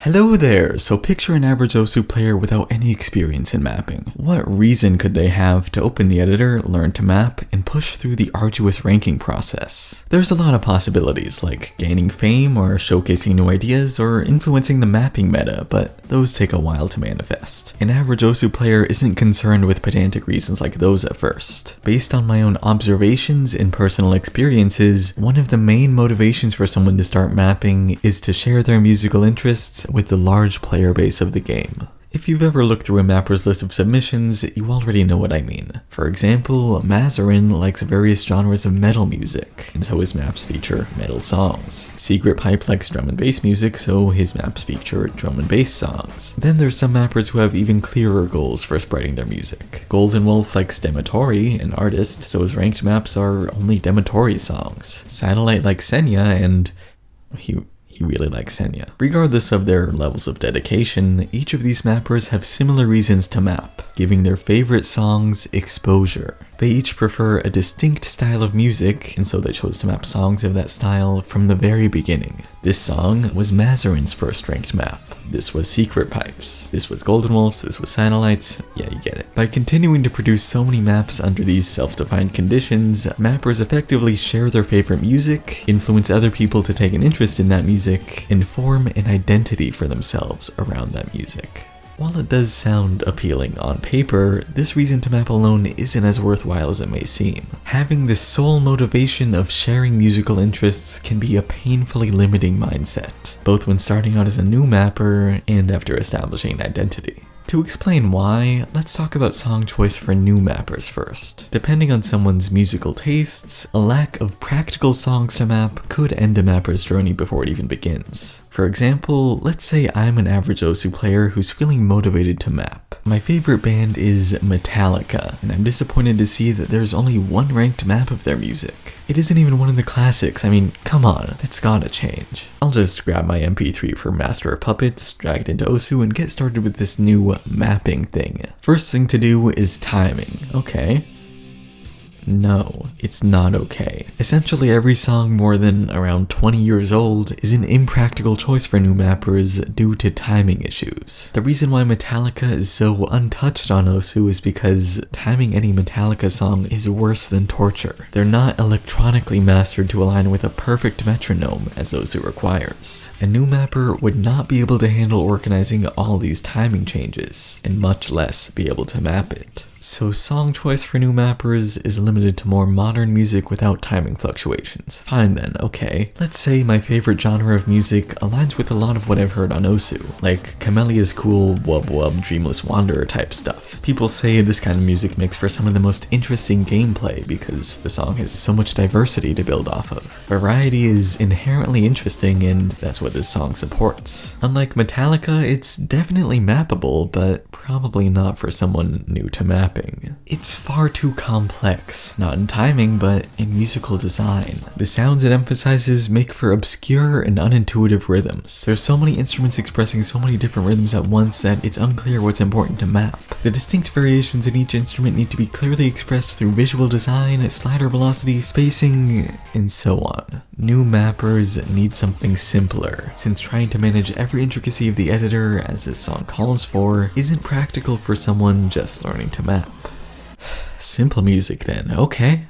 Hello there! So picture an average Osu player without any experience in mapping. What reason could they have to open the editor, learn to map, and push through the arduous ranking process? There's a lot of possibilities, like gaining fame, or showcasing new ideas, or influencing the mapping meta, but those take a while to manifest. An average Osu player isn't concerned with pedantic reasons like those at first. Based on my own observations and personal experiences, one of the main motivations for someone to start mapping is to share their musical interests with the large player base of the game. If you've ever looked through a mapper's list of submissions, you already know what I mean. For example, Mazarin likes various genres of metal music, and so his maps feature metal songs. Secret Pipe likes drum and bass music, so his maps feature drum and bass songs. Then there's some mappers who have even clearer goals for spreading their music. Golden Wolf likes Dematori, an artist, so his ranked maps are only Dematori songs. Satellite likes Senya, and he really likes Senya. Regardless of their levels of dedication, each of these mappers have similar reasons to map, giving their favorite songs exposure. They each prefer a distinct style of music, and so they chose to map songs of that style from the very beginning. This song was Mazarin's first ranked map. This was Secret Pipes. This was Golden Wolf's. This was Satellites. Yeah, you get it. By continuing to produce so many maps under these self-defined conditions, mappers effectively share their favorite music, influence other people to take an interest in that music, and form an identity for themselves around that music. While it does sound appealing on paper, this reason to map alone isn't as worthwhile as it may seem. Having the sole motivation of sharing musical interests can be a painfully limiting mindset, both when starting out as a new mapper and after establishing an identity. To explain why, let's talk about song choice for new mappers first. Depending on someone's musical tastes, a lack of practical songs to map could end a mapper's journey before it even begins. For example, let's say I'm an average Osu player who's feeling motivated to map. My favorite band is Metallica, and I'm disappointed to see that there's only one ranked map of their music. It isn't even one of the classics. I mean, come on, that's gotta change. I'll just grab my MP3 for Master of Puppets, drag it into Osu, and get started with this new mapping thing. First thing to do is timing. Okay. No, it's not okay. Essentially every song more than around 20 years old is an impractical choice for new mappers due to timing issues. The reason why Metallica is so untouched on Osu is because timing any Metallica song is worse than torture. They're not electronically mastered to align with a perfect metronome as Osu requires. A new mapper would not be able to handle organizing all these timing changes, and much less be able to map it. So song choice for new mappers is limited to more modern music without timing fluctuations. Fine then, okay. Let's say my favorite genre of music aligns with a lot of what I've heard on Osu, like Kamelia's cool wub wub dreamless wanderer type stuff. People say this kind of music makes for some of the most interesting gameplay because the song has so much diversity to build off of. Variety is inherently interesting and that's what this song supports. Unlike Metallica, it's definitely mappable, but probably not for someone new to mapping. It's far too complex, not in timing, but in musical design. The sounds it emphasizes make for obscure and unintuitive rhythms. There's so many instruments expressing so many different rhythms at once that it's unclear what's important to map. The distinct variations in each instrument need to be clearly expressed through visual design, slider velocity, spacing, and so on. New mappers need something simpler, since trying to manage every intricacy of the editor, as this song calls for, isn't practical for someone just learning to map. Simple music then, okay,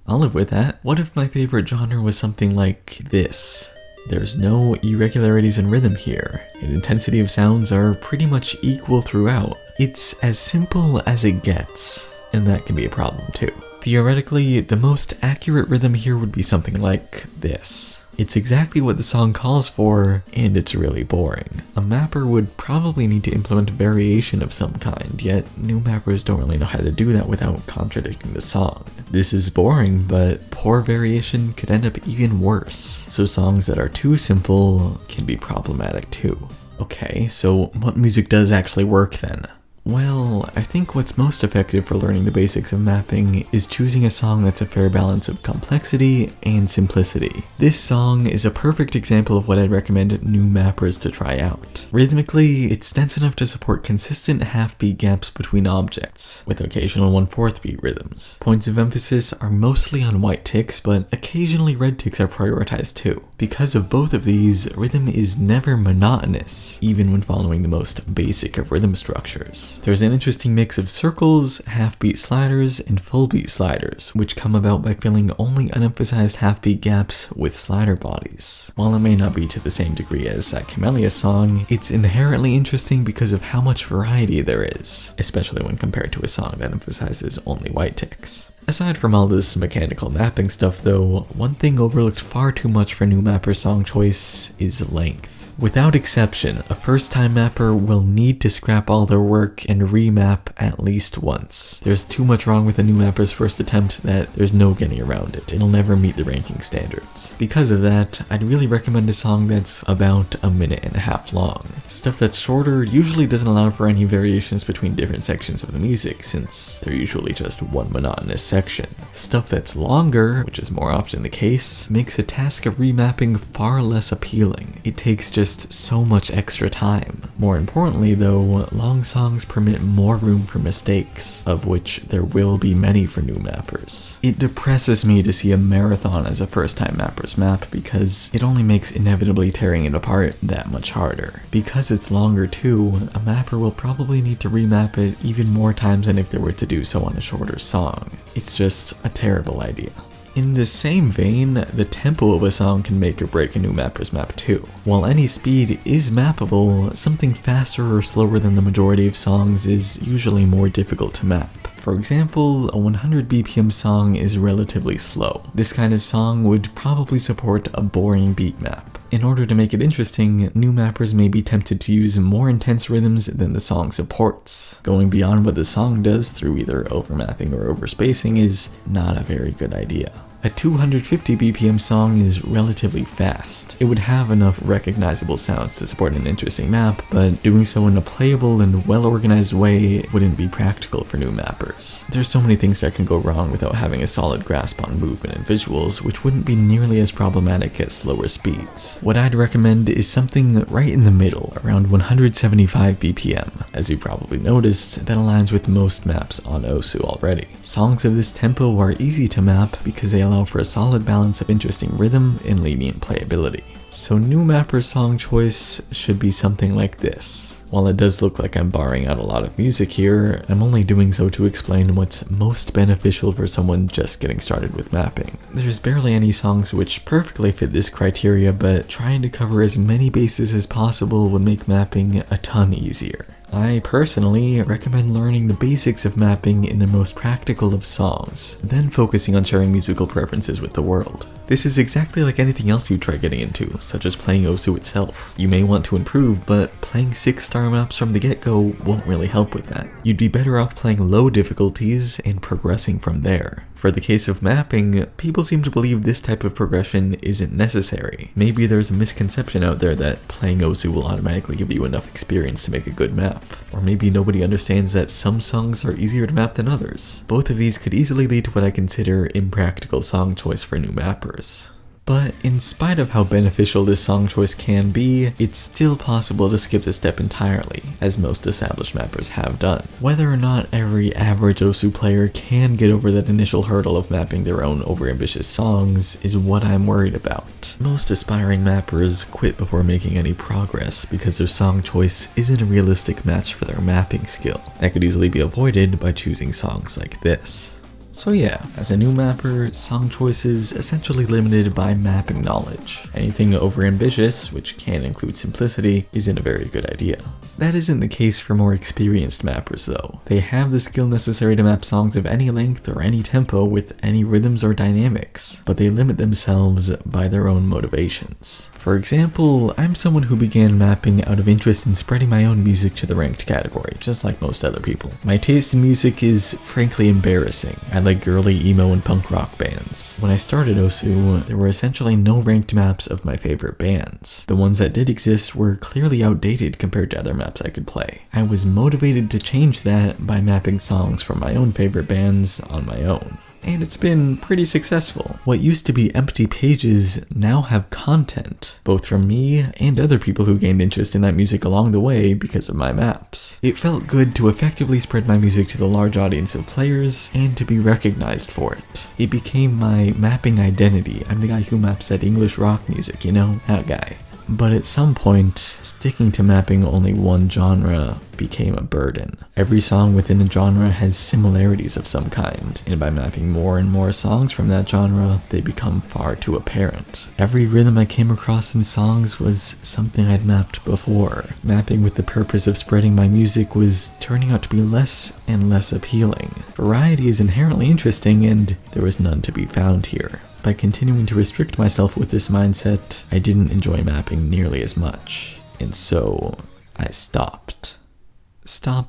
I'll live with that. What if my favorite genre was something like this? There's no irregularities in rhythm here, and intensity of sounds are pretty much equal throughout. It's as simple as it gets, and that can be a problem too. Theoretically, the most accurate rhythm here would be something like this. It's exactly what the song calls for, and it's really boring. A mapper would probably need to implement variation of some kind, yet new mappers don't really know how to do that without contradicting the song. This is boring, but poor variation could end up even worse, so songs that are too simple can be problematic too. Okay, so what music does actually work then? Well, I think what's most effective for learning the basics of mapping is choosing a song that's a fair balance of complexity and simplicity. This song is a perfect example of what I'd recommend new mappers to try out. Rhythmically, it's dense enough to support consistent half-beat gaps between objects, with occasional 1/4 beat rhythms. Points of emphasis are mostly on white ticks, but occasionally red ticks are prioritized too. Because of both of these, rhythm is never monotonous, even when following the most basic of rhythm structures. There's an interesting mix of circles, half-beat sliders, and full-beat sliders, which come about by filling only unemphasized half-beat gaps with slider bodies. While it may not be to the same degree as that Camellia song, it's inherently interesting because of how much variety there is, especially when compared to a song that emphasizes only white ticks. Aside from all this mechanical mapping stuff though, one thing overlooked far too much for new mapper song choice is length. Without exception, a first-time mapper will need to scrap all their work and remap at least once. There's too much wrong with a new mapper's first attempt that there's no getting around it. It'll never meet the ranking standards. Because of that, I'd really recommend a song that's about 1.5 minutes long. Stuff that's shorter usually doesn't allow for any variations between different sections of the music, since they're usually just one monotonous section. Stuff that's longer, which is more often the case, makes the task of remapping far less appealing. It takes just so much extra time. More importantly though, long songs permit more room for mistakes, of which there will be many for new mappers. It depresses me to see a marathon as a first-time mapper's map because it only makes inevitably tearing it apart that much harder. Because it's longer too, a mapper will probably need to remap it even more times than if they were to do so on a shorter song. It's just a terrible idea. In the same vein, the tempo of a song can make or break a new mapper's map too. While any speed is mappable, something faster or slower than the majority of songs is usually more difficult to map. For example, a 100 BPM song is relatively slow. This kind of song would probably support a boring beat map. In order to make it interesting, new mappers may be tempted to use more intense rhythms than the song supports. Going beyond what the song does through either overmapping or overspacing is not a very good idea. A 250 BPM song is relatively fast. It would have enough recognizable sounds to support an interesting map, but doing so in a playable and well-organized way wouldn't be practical for new mappers. There's so many things that can go wrong without having a solid grasp on movement and visuals, which wouldn't be nearly as problematic at slower speeds. What I'd recommend is something right in the middle, around 175 BPM. As you probably noticed, that aligns with most maps on Osu already. Songs of this tempo are easy to map because they allow for a solid balance of interesting rhythm and lenient playability. So new mapper song choice should be something like this. While it does look like I'm barring out a lot of music here, I'm only doing so to explain what's most beneficial for someone just getting started with mapping. There's barely any songs which perfectly fit this criteria, but trying to cover as many bases as possible would make mapping a ton easier. I personally recommend learning the basics of mapping in the most practical of songs, then focusing on sharing musical preferences with the world. This is exactly like anything else you try getting into, such as playing Osu itself. You may want to improve, but playing 6-star maps from the get-go won't really help with that. You'd be better off playing low difficulties and progressing from there. For the case of mapping, people seem to believe this type of progression isn't necessary. Maybe there's a misconception out there that playing Osu will automatically give you enough experience to make a good map. Or maybe nobody understands that some songs are easier to map than others. Both of these could easily lead to what I consider impractical song choice for new mappers. But in spite of how beneficial this song choice can be, it's still possible to skip this step entirely, as most established mappers have done. Whether or not every average Osu player can get over that initial hurdle of mapping their own overambitious songs is what I'm worried about. Most aspiring mappers quit before making any progress because their song choice isn't a realistic match for their mapping skill. That could easily be avoided by choosing songs like this. So yeah, as a new mapper, song choice is essentially limited by mapping knowledge. Anything overambitious, which can include simplicity, isn't a very good idea. That isn't the case for more experienced mappers though. They have the skill necessary to map songs of any length or any tempo with any rhythms or dynamics, but they limit themselves by their own motivations. For example, I'm someone who began mapping out of interest in spreading my own music to the ranked category, just like most other people. My taste in music is frankly embarrassing. I I like girly emo and punk rock bands. When I started Osu, there were essentially no ranked maps of my favorite bands. The ones that did exist were clearly outdated compared to other maps I could play. I was motivated to change that by mapping songs from my own favorite bands on my own. And it's been pretty successful. What used to be empty pages now have content, both from me and other people who gained interest in that music along the way because of my maps. It felt good to effectively spread my music to the large audience of players and to be recognized for it. It became my mapping identity. I'm the guy who maps that English rock music, you know, that guy. But at some point, sticking to mapping only one genre became a burden. Every song within a genre has similarities of some kind, and by mapping more and more songs from that genre, they become far too apparent. Every rhythm I came across in songs was something I'd mapped before. Mapping with the purpose of spreading my music was turning out to be less and less appealing. Variety is inherently interesting, and there was none to be found here. By continuing to restrict myself with this mindset, I didn't enjoy mapping nearly as much, and so I stopped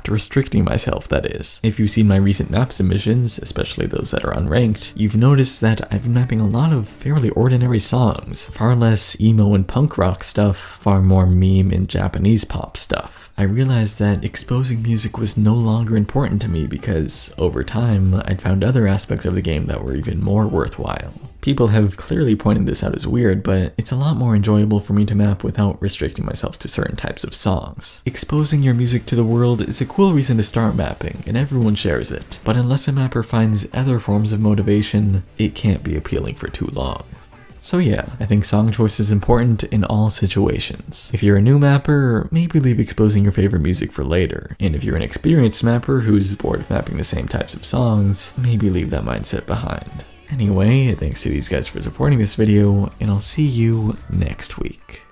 restricting myself, that is. If you've seen my recent map submissions, especially those that are unranked, you've noticed that I've been mapping a lot of fairly ordinary songs, far less emo and punk rock stuff, far more meme and Japanese pop stuff. I realized that exposing music was no longer important to me because, over time, I'd found other aspects of the game that were even more worthwhile. People have clearly pointed this out as weird, but it's a lot more enjoyable for me to map without restricting myself to certain types of songs. Exposing your music to the world is a cool reason to start mapping, and everyone shares it. But unless a mapper finds other forms of motivation, it can't be appealing for too long. So yeah, I think song choice is important in all situations. If you're a new mapper, maybe leave exposing your favorite music for later. And if you're an experienced mapper who's bored of mapping the same types of songs, maybe leave that mindset behind. Anyway, thanks to these guys for supporting this video, and I'll see you next week.